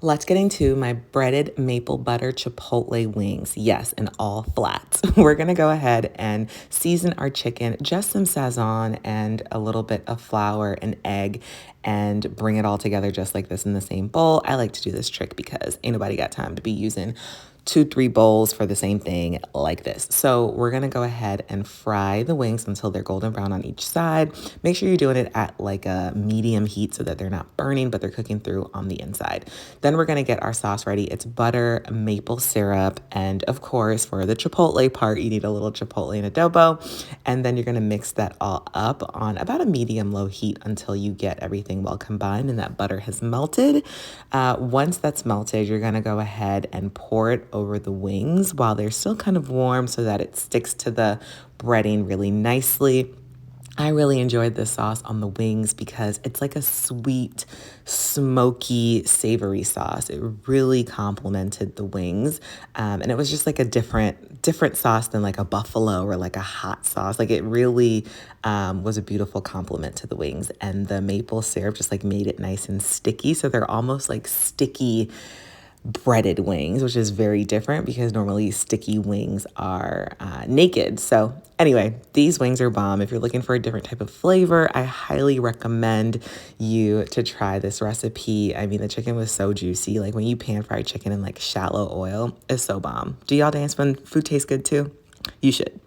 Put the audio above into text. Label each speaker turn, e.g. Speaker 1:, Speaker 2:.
Speaker 1: Let's get into my breaded maple butter chipotle wings. Yes, in all flats. We're gonna go ahead and season our chicken, just some Sazon and a little bit of flour and egg, and bring it all together just like this in the same bowl. I like to do this trick because ain't nobody got time to be using 2, 3 bowls for the same thing like this. So we're gonna go ahead and fry the wings until they're golden brown on each side. Make sure you're doing it at like a medium heat so that they're not burning, but they're cooking through on the inside. Then we're gonna get our sauce ready. It's butter, maple syrup, and of course for the chipotle part, you need a little chipotle and adobo. And then you're gonna mix that all up on about a medium-low heat until you get everything well combined and that butter has melted. Once that's melted, you're gonna go ahead and pour it over the wings while they're still kind of warm so that it sticks to the breading really nicely. I really enjoyed this sauce on the wings because it's like a sweet, smoky, savory sauce. It really complemented the wings. And it was just like a different sauce than like a buffalo or like a hot sauce. Like it really was a beautiful compliment to the wings. And the maple syrup just like made it nice and sticky. So they're almost like sticky breaded wings, which is very different because normally sticky wings are naked. So anyway, these wings are bomb. If you're looking for a different type of flavor, I highly recommend you to try this recipe. I mean, the chicken was so juicy. Like when you pan fry chicken in like shallow oil, it's so bomb. Do y'all dance when food tastes good too? You should.